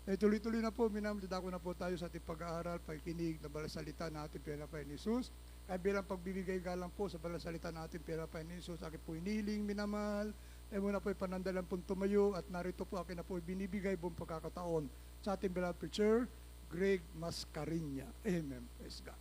Tuloy-tuloy na po, minamdadako na po tayo sa ating pag-aaral, pagkikinig na balasalita na ating pinapay ni Jesus. Kaya bilang pagbibigay galang po sa balasalita na ating pinapay ni Jesus, akin po iniling, minamahal, muna po ipanandalan pong tumayo at narito po akin na po binibigay buong pagkakataon sa ating beloved preacher, Greg Mascariña. Amen. Praise God.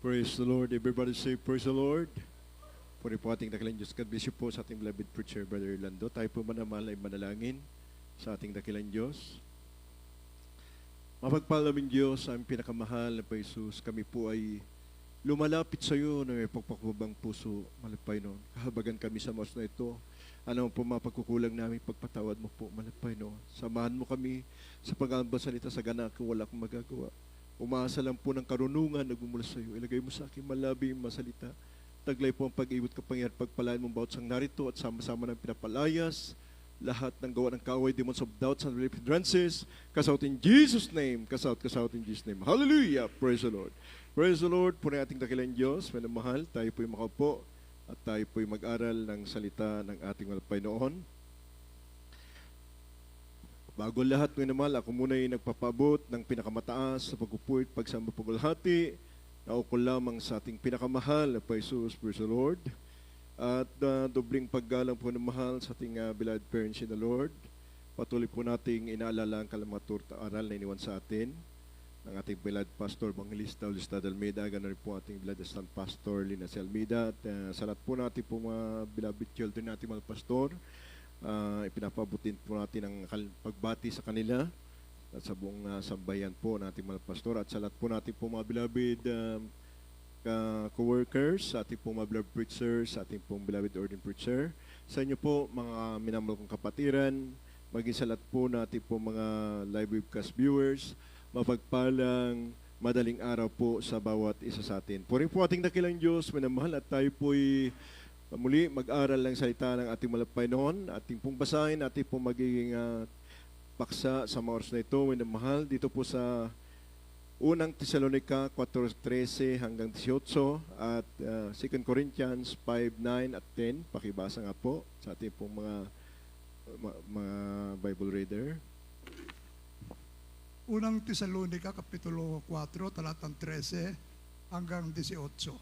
Praise the Lord. Everybody say, praise the Lord. Puri po ating dakilang Diyos. God bless you po sa ating beloved preacher, Brother Orlando. Tayo po manamahal ay manalangin sa ating dakilang Diyos. Mapagpahal namin Diyos, ang pinakamahal na po Jesus, kami po ay lumalapit sa iyo na may pagpakubang puso, malapay noon. Kahabagan kami sa mas na ito. Ano po mga pagkukulang namin, pagpatawad mo po, malapay noon. Samahan mo kami sa pag-aabasalita sa ganak kung wala akong magagawa. Umaasa lang po ng karunungan na gumula sa iyo. Ilagay mo sa akin malabi yung masalita. Taglay po ang pag-iwot kapangyarihan, pagpalain mong bawat sang narito at sama-sama ng pinapalayas. Lahat ng gawa ng kaaway, demons of doubts and hindrances. Cast out in Jesus' name. Cast out in Jesus' name. Hallelujah! Praise the Lord. Praise the Lord. Puri ating dakilang Diyos. Manamahal, tayo po'y makaupo at tayo po'y mag-aral ng salita ng ating malapay noon. Bago lahat, minamahal, ako muna ay nagpapabot ng pinakamataas sa pagpupuit, pagsamba pagulhati, na ukol lamang sa ating pinakamahal na Jesus, praise the Lord. At dobling paggalang po ng mahal sa ating beloved parents in the Lord. Patuloy po nating inaalala ang kalamatur aral na iniwan sa atin ng ating beloved Pastor Evangelista Ulistad Almeida, ganoon rin po ating beloved Assistant Pastor Lina C. Almeida. At sa lahat po natin po mga beloved children natin mga pastor, ipinapabutin po natin ang pagbati sa kanila at sa buong sambayan po natin mga pastor at sa lahat po natin po mga beloved co-workers, sa ating pong mga beloved preachers, sa ating pong beloved ordained preacher, sa inyo po mga minamahal kong kapatiran, maging sa lahat po natin po mga live webcast viewers, mapagpalang madaling araw po sa bawat isa sa atin. Puri po ating dakilang Diyos, minamahal, at tayo po'y muli mag-aral ng salita ng ating malapay noon, ating pong basahin, ating pong magiging paksa sa mga oras na ito, minamahal, dito po sa unang Tesalonica 4:13 hanggang 18 at 2 Corinthians 5:9 at 10. Pakibasa nga po sa ating pong mga Bible reader. Unang Tesalonica, Kapitulo 4, talatang 13 hanggang 18.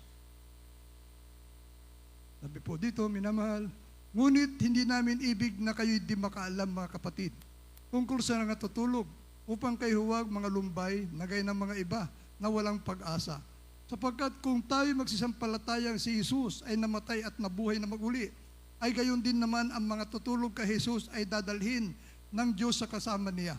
Sabi po dito, minamahal, ngunit hindi namin ibig na kayo'y di makaalam mga kapatid, tungkol sa nangatutulog, upang kayo huwag mga lumbay na gaya ng mga iba na walang pag-asa. Sapagkat kung tayo magsisampalatayang si Jesus ay namatay at nabuhay na maguli, ay gayon din naman ang mga tutulog kay Jesus ay dadalhin ng Diyos sa kasama niya.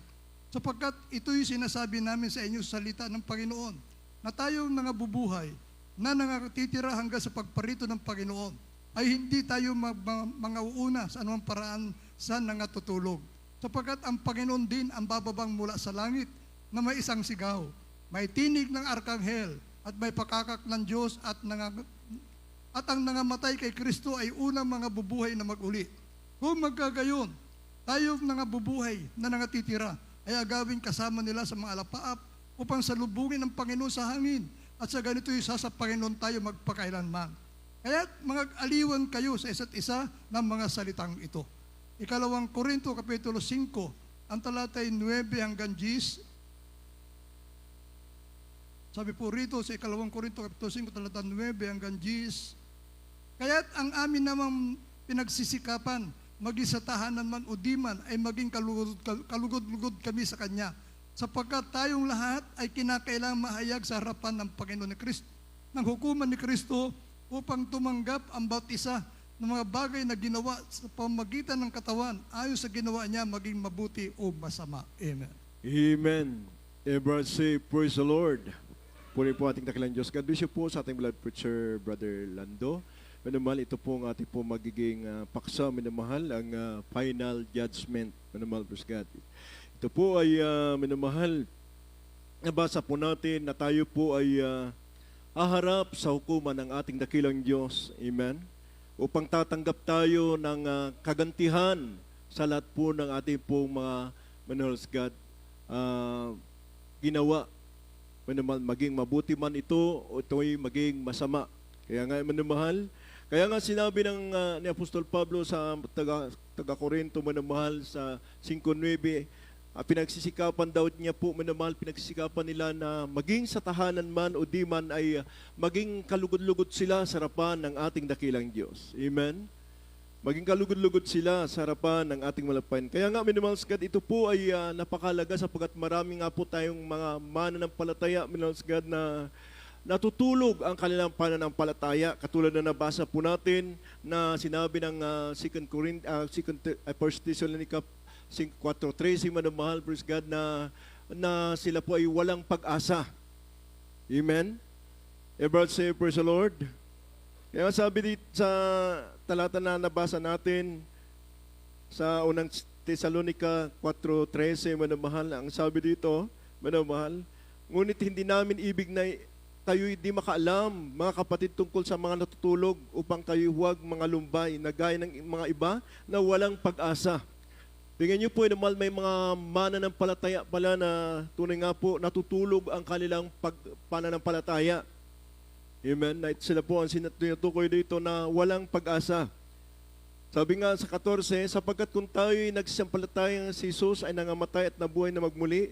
Sapagkat ito'y sinasabi namin sa inyo sa salita ng Panginoon, na tayong nangabubuhay, na nangatitira hanggang sa pagparito ng Panginoon, ay hindi tayo mga uuna sa anumang paraan sa nangatutulog. Sapagkat ang Panginoon din ang bababang mula sa langit na may isang sigaw, may tinig ng arkanghel, at may pakakak ng Diyos at ang nangamatay kay Kristo ay unang mga bubuhay na mag-uli. Kung magkagayon, tayo nangabubuhay na nangatitira, ay agawin kasama nila sa mga alapaap upang salubungin ng Panginoon sa hangin, at sa ganito'y sa Panginoon tayo magpakailanman. Kaya't mag-aliwan kayo sa isa't isa ng mga salitang ito. Ikalawang Korinto, Kapitulo 5, ang talatay 9 hanggang 10. Sabi po rito sa Ikalawang Korinto, Kapitulo 5, talatay 9 hanggang 10. Kaya't ang amin namang pinagsisikapan, maging sa tahanan man o di man, ay maging kalugod-lugod kami sa Kanya. Sapagkat tayong lahat ay kinakailangang mahayag sa harapan ng Panginoon ni Kristo, ng hukuman ni Kristo, upang tumanggap ang bawat isa ng mga bagay na ginawa sa pamagitan ng katawan, ayon sa ginawa niya maging mabuti o masama. Amen. Amen. Everyone say, praise the Lord. Puri po ating dakilang Diyos. God bless you po sa ating beloved preacher, Brother Lando. Minamahal, ito po ang ating po magiging paksa, minamahal, ang final judgment. Minamahal, praise God. Ito po ay, minamahal, nabasa po natin na tayo po ay haharap sa hukuman ng ating dakilang Diyos. Amen. Upang tatanggap tayo ng kagantihan sa lahat po ng ating pong mga minahal God ginawa. minamahal, maging mabuti man ito o ito'y maging masama. Kaya nga minamahal, kaya nga sinabi ni Apostol Pablo sa taga-Korinto, minamahal, sa 5:9, pinagsisikapan daw niya po, minamahal, pinagsisikapan nila na maging sa tahanan man o di man ay maging kalugod-lugod sila sa harapan ng ating dakilang Diyos. Amen? Maging kalugod-lugod sila sa harapan ng ating malapayan. Kaya nga, minamahals God, ito po ay napakalaga sapagkat marami nga po tayong mga mananampalataya, minamahals God, na natutulog ang kanilang pananampalataya. Katulad na nabasa po natin na sinabi ng 1 Thessalonica 4:13, minamahal, praise God, na sila po ay walang pag-asa. Amen? Everyone say, praise the Lord. Kaya sabi dito sa talata na nabasa natin sa unang Thessalonica 4:13, minamahal, ang sabi dito, minamahal, ngunit hindi namin ibig na kayo'y di makaalam, mga kapatid, tungkol sa mga natutulog upang kayo huwag mga lumbay na gaya ng mga iba na walang pag-asa. Tingnan niyo po, minamahal, may mga mananampalataya pala na tunay nga po natutulog ang kanilang pananampalataya. Amen. Sila po ang tinutukoy dito na walang pag-asa. Sabi nga sa 14, sapagkat kung tayo'y nagsasampalataya si Jesus ay nangamatay at nabuhay na magmuli,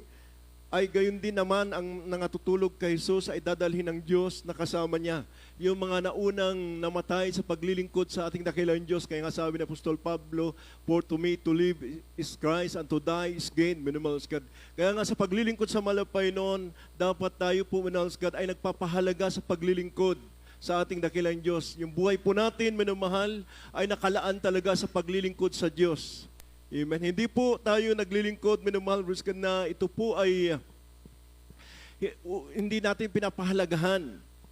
ay gayon din naman ang nangatutulog kay Jesus ay dadalhin ng Diyos na kasama niya. Yung mga naunang namatay sa paglilingkod sa ating dakilang Diyos. Kaya nga sabi ni Apostol Pablo, for to me to live is Christ and to die is gain. Minamahals God. Kaya nga sa paglilingkod sa malapay noon, dapat tayo po, minamahals God, ay nagpapahalaga sa paglilingkod sa ating dakilang Diyos. Yung buhay po natin, minamahal, ay nakalaan talaga sa paglilingkod sa Diyos. Amen. Hindi po tayo naglilingkod, minamahal, na ito po ay hindi natin pinapahalagahan,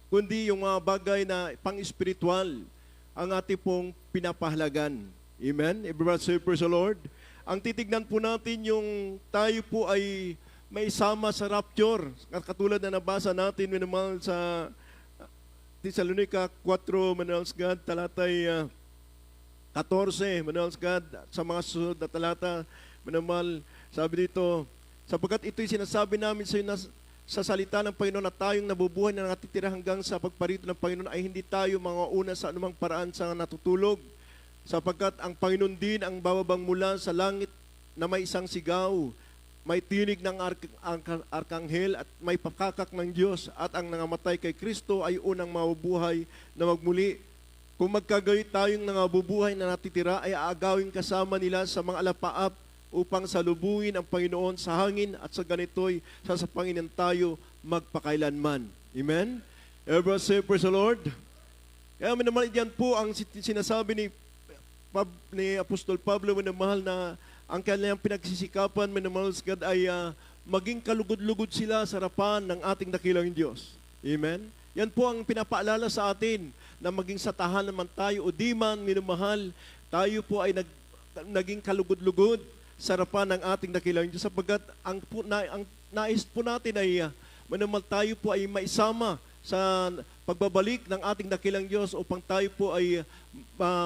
kundi yung mga bagay na pang-espiritual ang ating pong pinapahalagan. Amen? Everybody say, praise the Lord. Ang titignan po natin yung tayo po ay may sama sa rapture. Katulad na nabasa natin, minamahal, sa Thessalonica 4, minamahal, God, talatay 14, minamahal, God, sa mga susunod na talata, minamahal, sabi dito, sapagkat ito'y sinasabi namin sa inyo sa salita ng Panginoon na tayong nabubuhay na natitira hanggang sa pagparito ng Panginoon ay hindi tayo mga una sa anumang paraan sa natutulog, sapagkat ang Panginoon din ang bababang mula sa langit na may isang sigaw, may tinig ng arkanghel at may pakakak ng Diyos, at ang nangamatay kay Kristo ay unang mabubuhay na magmuli. Kung magkagayot tayong nangabubuhay na natitira, ay aagawin kasama nila sa mga alapaap upang salubungin ang Panginoon sa hangin, at sa ganito'y sasapangin tayo magpakailanman. Amen? Everyone say, praise the Lord. Kaya minamahal, yan po ang sinasabi ni Apostol Pablo, minamahal, na ang kanilang pinagsisikapan, minamahal, God, ay maging kalugod-lugod sila sa harapan ng ating dakilang Diyos. Amen? Yan po ang pinapaalala sa atin, na maging sa tahanan man tayo o di man, minamahal, tayo po ay naging kalugod-lugod sa harapan ng ating dakilang Diyos, sapagkat ang nais po natin ay minamahal, tayo po ay maisama sa pagbabalik ng ating dakilang Diyos upang tayo po ay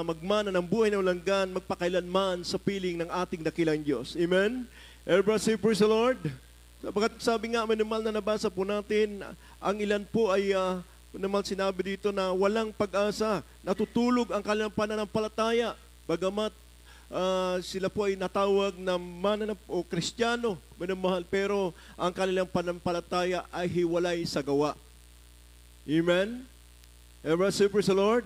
magmana ng buhay na walang hanggan, magpakailanman sa piling ng ating dakilang Diyos. Amen? Everybody say, praise the Lord. Sapagkat sabi nga, minamahal, na nabasa po natin, ang ilan po ay minamahal, sinabi dito na walang pag-asa, natutulog ang kanilang pananampalataya, bagamat sila po ay natawag na o Kristiyano, minamahal, pero ang kanilang pananampalataya ay hiwalay sa gawa. Amen? Everyone say, praise the Lord.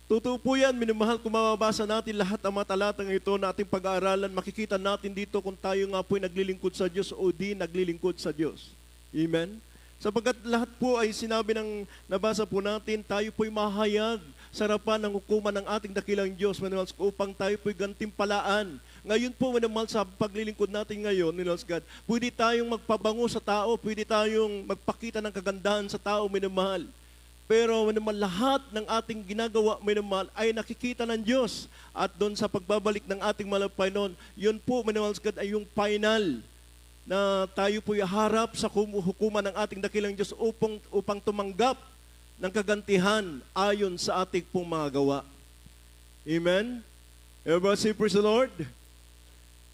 Totoo po yan, minamahal, kung mababasa natin lahat ang mga talatang ito na ating pag-aaralan, makikita natin dito kung tayo nga po ay naglilingkod sa Diyos o di naglilingkod sa Diyos. Amen? Sapagkat lahat po ay sinabi ng nabasa po natin, tayo po ay mahayag sa harapan ng hukuman ng ating dakilang Diyos, minamahal, upang tayo po ay gantimpalaan. Ngayon po, minamahal, sa paglilingkod natin ngayon, minamahal, God, pwede tayong magpabango sa tao, pwede tayong magpakita ng kagandahan sa tao, minamahal. Pero minamahal, lahat ng ating ginagawa, minamahal, ay nakikita ng Diyos. At doon sa pagbabalik ng ating malapay noon, yun po, minamahal, God, ay yung final na tayo po harap sa hukuman ng ating dakilang Diyos upang tumanggap ng kagantihan ayon sa ating pong mga gawa. Amen? Everybody say, praise the Lord.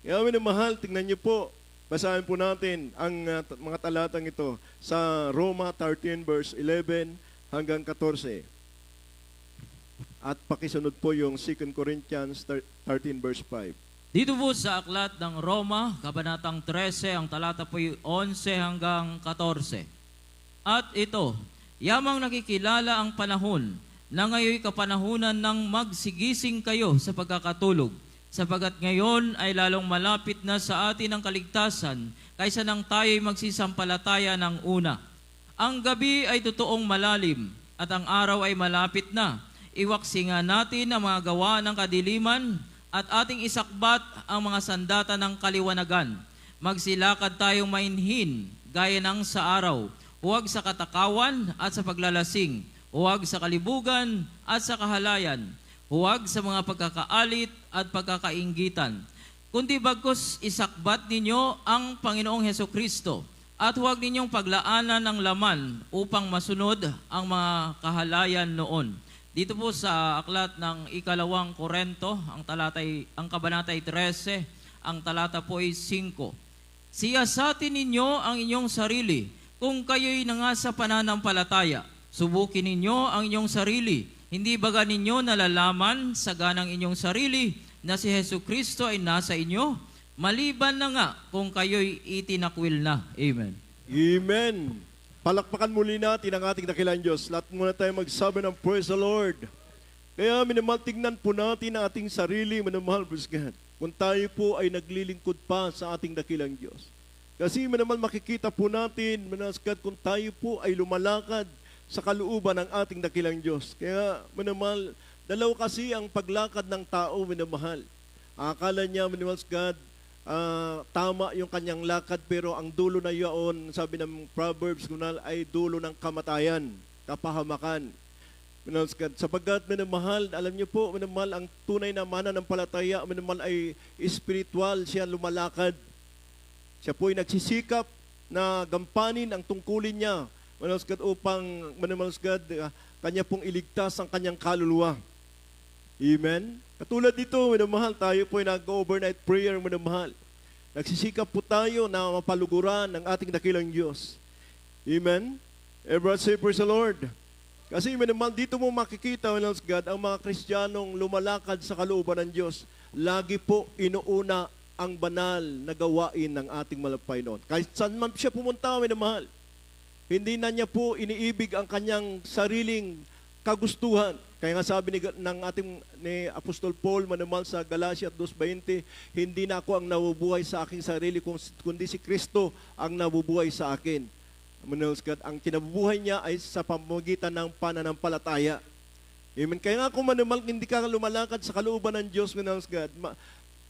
Kaya minamahal, tingnan niyo po, Basahin po natin ang mga talatang ito sa Roma 13 verse 11 hanggang 14. At pakisunod po yung 2 Corinthians 13 verse 5. Dito po sa aklat ng Roma, Kabanatang 13, ang talata po 11 hanggang 14. At ito, yamang nakikilala ang panahon na ngayon kapanahunan ng magsigising kayo sa pagkakatulog, sapagat ngayon ay lalong malapit na sa atin ang kaligtasan kaysa nang tayo'y magsisampalataya ng una. Ang gabi ay totoong malalim at ang araw ay malapit na. Iwaksi nga natin ang mga gawa ng kadiliman at ating isakbat ang mga sandata ng kaliwanagan. Magsilakad tayong mainhin gaya ng sa araw, huwag sa katakawan at sa paglalasing, huwag sa kalibugan at sa kahalayan, huwag sa mga pagkakaalit at pagkakainggitan, kundi bagkus isakbat ninyo ang Panginoong Hesukristo at huwag ninyong paglaanan ng laman upang masunod ang mga kahalayan noon. Dito po sa aklat ng Ikalawang Korento, ang kabanatay 13, ang talata po ay 5. Siyasatin ninyo ang inyong sarili kung kayo'y nangasa pananampalataya. Subukin ninyo ang inyong sarili. Hindi baga ninyo nalalaman sa ganang inyong sarili na si Hesukristo ay nasa inyo? Maliban na nga kung kayo'y itinakwil na. Amen. Amen. Palakpakan muli natin ang ating dakilang Diyos. Lahat muna tayo magsabi ng praise the Lord. Kaya minamahal, tingnan po natin ang ating sarili, minamahal, praise God. Kung tayo po ay naglilingkod pa sa ating dakilang Diyos. Kasi minamahal, makikita po natin, minamahal, kung tayo po ay lumalakad sa kalooban ng ating dakilang Diyos. Kaya minamahal, dalaw kasi ang paglakad ng tao, minamahal. Akala niya, minamahal, God, tama yung kanyang lakad, pero ang dulo na yun, sabi ng Proverbs, ay dulo ng kamatayan, kapahamakan. Sapagkat minamahal, alam niyo po, minamahal, ang tunay na mananampalataya, minamahal ay spiritual, siya lumalakad. Siya po ay nagsisikap na gampanin ang tungkulin niya, minamahal, upang minamahal, kanya pong iligtas ang kanyang kaluluwa. Amen? Katulad dito, minamahal, tayo po ay nag-overnight prayer, minamahal. Nagsisikap po tayo na mapaluguran ng ating dakilang Diyos. Amen? Everyone say, praise the Lord. Kasi minamahal, dito mo makikita, minamahal God, ang mga Kristiyanong lumalakad sa kalooban ng Diyos, lagi po inuuna ang banal na gawain ng ating malapay noon. Kahit saan man siya pumunta, minamahal, hindi na niya po iniibig ang kanyang sariling kagustuhan. Kaya nga sabi ni Apostol Paul, manamahal sa Galatia 2:20, hindi na ako ang nabubuhay sa aking sarili, kundi si Kristo ang nabubuhay sa akin. Ang kinabubuhay niya ay sa pamamagitan ng pananampalataya. Amen. Kaya nga kung manamahal, hindi ka lumalakad sa kalooban ng Diyos, manamahal God,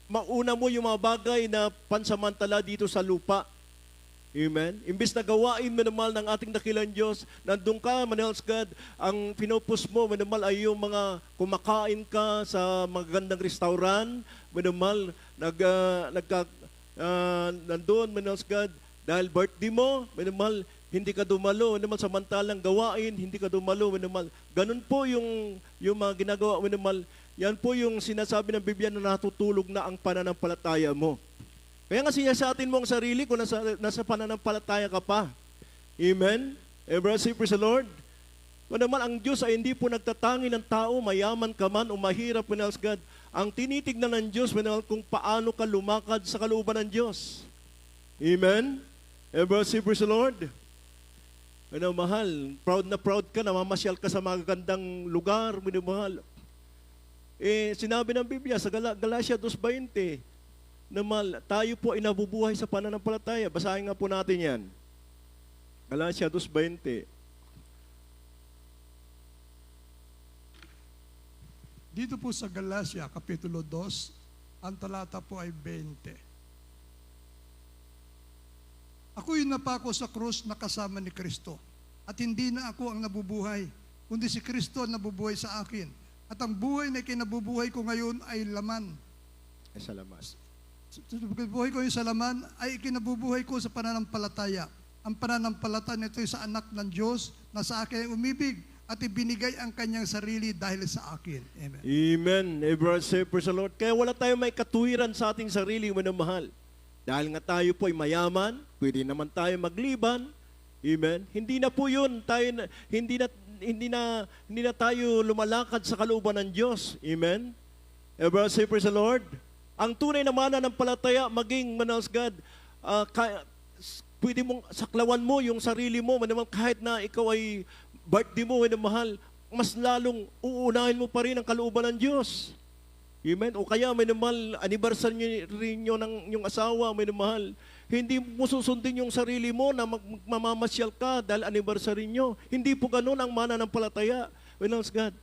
mauna mo yung mga bagay na pansamantala dito sa lupa. Amen. Imbes na gawain, manamahal, ng ating dakilang Diyos, nandun ka, manamahal God, ang pinopos mo, manamahal, ay yung mga kumakain ka sa magagandang restaurant, manamahal, nandun, manamahal God, dahil birthday mo, manamahal, hindi ka dumalo, manamahal, samantalang gawain, hindi ka dumalo, manamahal. Ganun po yung mga ginagawa, manamahal. Yan po yung sinasabi ng Biblia na natutulog na ang pananampalataya mo. Kaya nga siyasatin mo ang sarili kung nasa pananampalataya ka pa. Amen? Everyone say, praise the Lord. Manamahal, ang Diyos ay hindi po nagtatangi ng tao, mayaman ka man o mahirap, manamahal God. Ang tinitignan ng Diyos, manamahal, kung paano ka lumakad sa kalooban ng Diyos. Amen? Everyone say, praise the Lord. Manamahal, proud na proud ka, namamasyal ka sa mga gandang lugar, manamahal. Sinabi ng Biblia sa Galatia 2:20, naman, tayo po ay nabubuhay sa pananampalataya. Basahin nga po natin yan. Galatia 2:20. Dito po sa Galatia, Kapitulo 2, ang talata po ay 20. Ako'y napako sa krus na kasama ni Kristo, at hindi na ako ang nabubuhay, kundi si Kristo ang nabubuhay sa akin. At ang buhay na kinabubuhay ko ngayon ay laman. Salamat. Buhay ko yung sa laman ay kinabubuhay ko sa pananampalataya. Ang pananampalataya nito ay sa anak ng Diyos na sa akin ay umibig at ibinigay ang kanyang sarili dahil sa akin. Amen. Amen. Everyone say, praise the Lord. Kaya wala tayong may katuwiran sa ating sarili, minamahal. Dahil nga tayo po ay mayaman, pwede naman tayo magliban. Amen? Hindi na po yun. Hindi na tayo lumalakad sa kalooban ng Diyos. Amen? Everyone say praise the Lord. Ang tunay na mananampalataya, maging manals God, pwede mong saklawan mo yung sarili mo, kahit na ikaw ay birthday mo, mahal, mas lalong uunahin mo pa rin ang kalooban ng Diyos. Amen? O kaya, mahal, anniversary rin nyo ng yung asawa, mahal, hindi mo susundin yung sarili mo na magmamamasyal ka dahil anniversary nyo. Hindi po ganun ang mananampalataya. Manals God.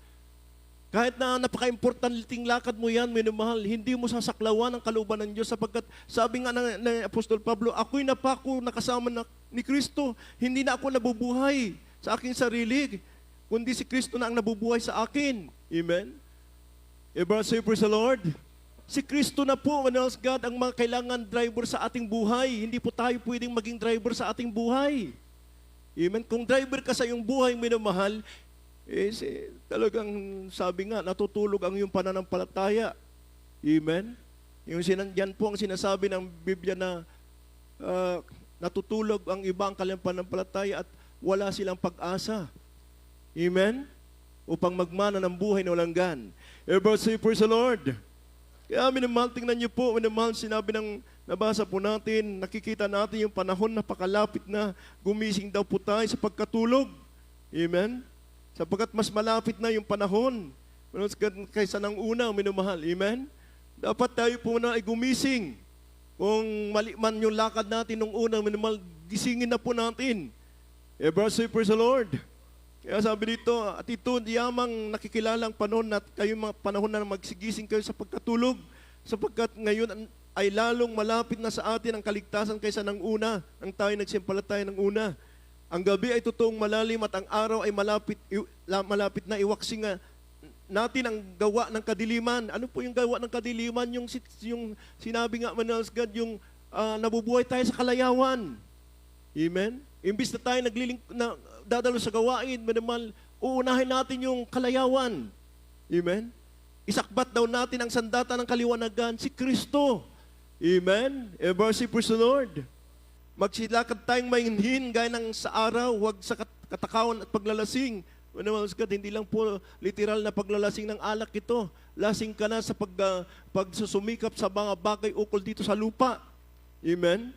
Kahit na napaka-importanting lakad mo yan, minamahal, hindi mo sasaklawan ang kalooban ng Diyos sapagkat sabi nga ng Apostol Pablo, ako'y napako nakasama ni Kristo, hindi na ako nabubuhay sa aking sarili, kundi si Kristo na ang nabubuhay sa akin. Amen? Everyone say praise the Lord. Si Kristo na po, manals God, ang mga kailangan driver sa ating buhay. Hindi po tayo pwedeng maging driver sa ating buhay. Amen? Kung driver ka sa iyong buhay, minamahal, talagang sabi nga, natutulog ang iyong pananampalataya. Amen? Yan po ang sinasabi ng Biblia na natutulog ang iba ang kanilang pananampalataya at wala silang pag-asa. Amen? Upang magmana ng buhay na walang gan. Everybody say, praise the Lord. Kaya minamahal, tingnan niyo po, minamahal, sinabi ng nabasa po natin, nakikita natin yung panahon na pakalapit na gumising daw po tayo sa pagkatulog. Amen? Sapagkat mas malapit na yung panahon kaysa ng una, minamahal. Amen? Dapat tayo po na ay gumising. Kung mali man yung lakad natin nung una, minamahal, gisingin na po natin. Everybody say, praise the Lord. Kaya sabi dito, at ito, yamang nakikilalang panahon na kayo mga panahon na magsigising kayo sa pagkatulog, sapagkat ngayon ay lalong malapit na sa atin ang kaligtasan kaysa ng una, nang tayo nagsimpalataya ng una. Ang gabi ay totoong malalim at ang araw ay malapit na iwaksing natin ang gawa ng kadiliman. Ano po yung gawa ng kadiliman? Yung sinabi nga, manals God, yung nabubuhay tayo sa kalayawan. Amen? Imbis na tayo dadalo sa gawain, manamal, uunahin natin yung kalayawan. Amen? Isakbat daw natin ang sandata ng kaliwanagan, si Kristo. Amen? Ever say, praise the Lord. Magsilakad tayong mainhin gaya ng sa araw, huwag sa katakawan at paglalasing. Manamal, hindi lang po literal na paglalasing ng alak ito. Lasing ka na sa pagsusumikap sa mga bagay ukol dito sa lupa. Amen?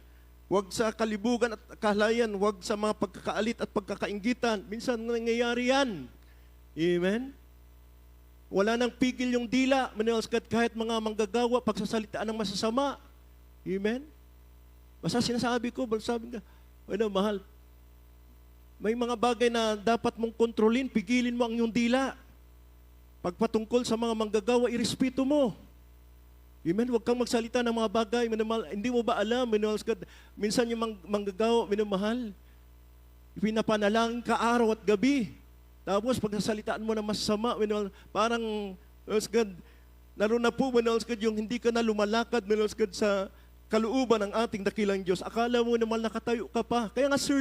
Huwag sa kalibugan at kahalayan, huwag sa mga pagkakaalit at pagkakainggitan. Minsan nangyayari yan. Amen? Wala nang pigil yung dila, kahit mga manggagawa, pagsasalitaan ng masasama. Amen? Basta sinasabi ko, sabi nga, mahal, may mga bagay na dapat mong kontrolin, pigilin mo ang iyong dila. Pagpatungkol sa mga manggagawa, irespeto mo. Amen? Huwag kang magsalita ng mga bagay, minamahal. Hindi mo ba alam, minsan yung manggagawa, minamahal, pinapanalangin ka araw at gabi. Tapos pagsasalitaan mo na masama, minamahal, parang, naroon na po, yung hindi ka na lumalakad, sa kalooban ng ating dakilang Diyos. Akala mo naman nakatayo ka pa. Kaya nga, sir,